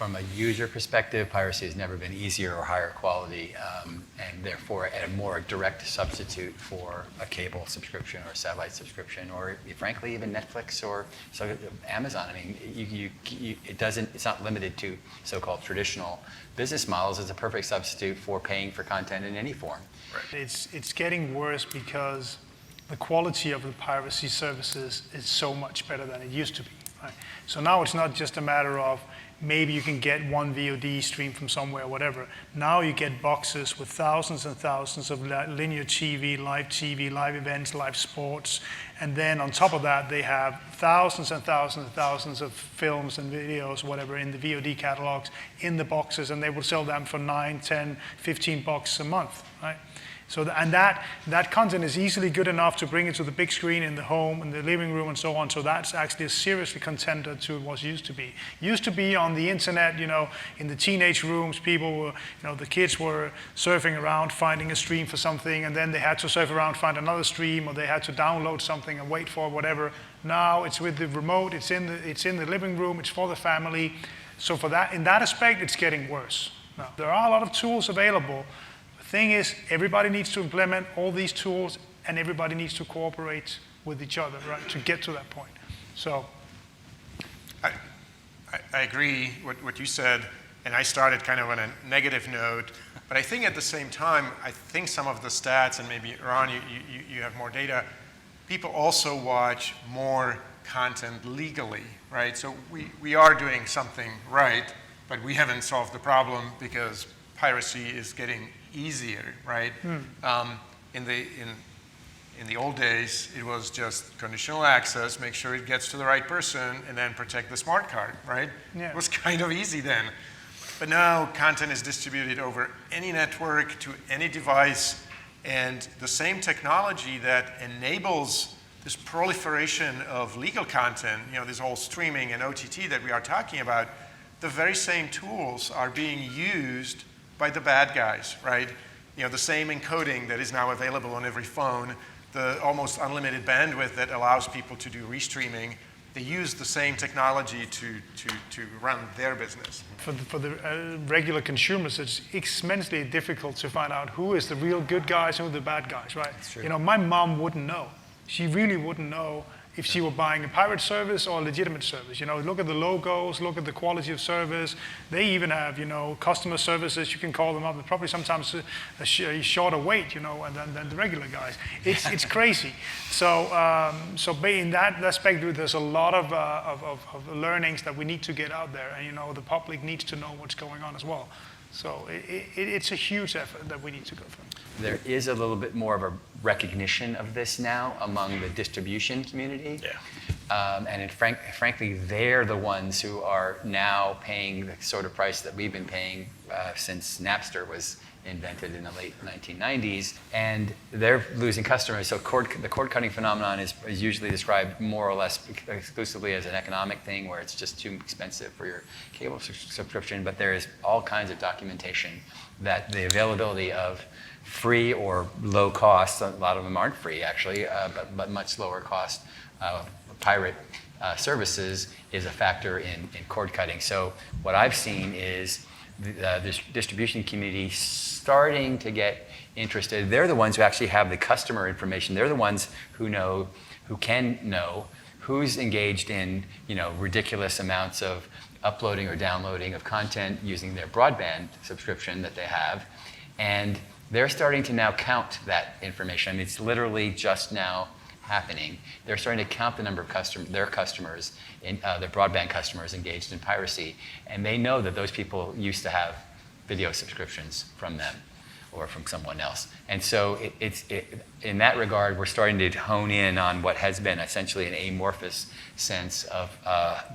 from a user perspective, piracy has never been easier or higher quality, and therefore a more direct substitute for a cable subscription or a satellite subscription, or frankly even Netflix or Amazon. I mean, it's not limited to so-called traditional business models. It's a perfect substitute for paying for content in any form. Right. It's getting worse because the quality of the piracy services is so much better than it used to be. Right? So now it's not just a matter of maybe you can get one VOD stream from somewhere, whatever. Now you get boxes with thousands and thousands of linear TV, live events, live sports. And then on top of that, they have thousands and thousands and thousands of films and videos, whatever, in the VOD catalogs, in the boxes, and they will sell them for $9, $10, $15 a month, right? So, and that content is easily good enough to bring it to the big screen in the home, in the living room, and so on. So that's actually a seriously contender to what used to be. Used to be on the internet, in the teenage rooms, people were, the kids were surfing around, finding a stream for something, and then they had to surf around, find another stream, or they had to download something and wait for whatever. Now it's with the remote, it's in the living room, it's for the family. So in that aspect, it's getting worse. Now, there are a lot of tools available. Thing is, everybody needs to implement all these tools, and everybody needs to cooperate with each other, right, to get to that point. So, I agree with what you said, and I started kind of on a negative note. But I think at the same time, I think some of the stats, and maybe Ron, you have more data. People also watch more content legally, right? So we are doing something right, but we haven't solved the problem because piracy is getting easier, right? In the old days, it was just conditional access, make sure it gets to the right person, and then protect the smart card, right? Yeah. It was kind of easy then. But now content is distributed over any network to any device, and the same technology that enables this proliferation of legal content, this whole streaming and OTT that we are talking about, the very same tools are being used by the bad guys, right? The same encoding that is now available on every phone, the almost unlimited bandwidth that allows people to do restreaming, they use the same technology to run their business. For the regular consumers, it's immensely difficult to find out who is the real good guys and who are the bad guys, right? That's true. My mom wouldn't know. She really wouldn't know if she were buying a pirate service or a legitimate service. Look at the logos, look at the quality of service. They even have, customer services. You can call them up. They're probably sometimes a shorter wait, than the regular guys. It's crazy. So in that aspect, there's a lot of learnings that we need to get out there, and the public needs to know what's going on as well. So it's a huge effort that we need to go through. There is a little bit more of a recognition of this now among the distribution community. Yeah. And frankly, they're the ones who are now paying the sort of price that we've been paying since Napster was invented in the late 1990s, and they're losing customers. So the cord cutting phenomenon is usually described more or less exclusively as an economic thing where it's just too expensive for your cable subscription, but there is all kinds of documentation that the availability of free or low cost, a lot of them aren't free actually, but much lower cost pirate services is a factor in cord cutting. So what I've seen is the distribution community starting to get interested. They're the ones who actually have the customer information. They're the ones who can know who's engaged in ridiculous amounts of uploading or downloading of content using their broadband subscription that they have. And they're starting to now count that information. I mean, it's literally just now happening. They're starting to count the number of their customers, their broadband customers engaged in piracy, and they know that those people used to have video subscriptions from them or from someone else. And so in that regard, we're starting to hone in on what has been essentially an amorphous sense of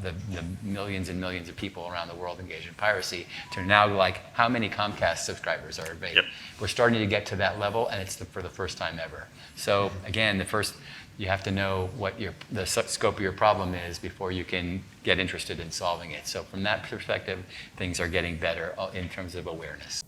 the millions and millions of people around the world engaged in piracy to now like how many Comcast subscribers are available. Yep. We're starting to get to that level, and it's for the first time ever. So again, you have to know what the scope of your problem is before you can get interested in solving it. So from that perspective, things are getting better in terms of awareness.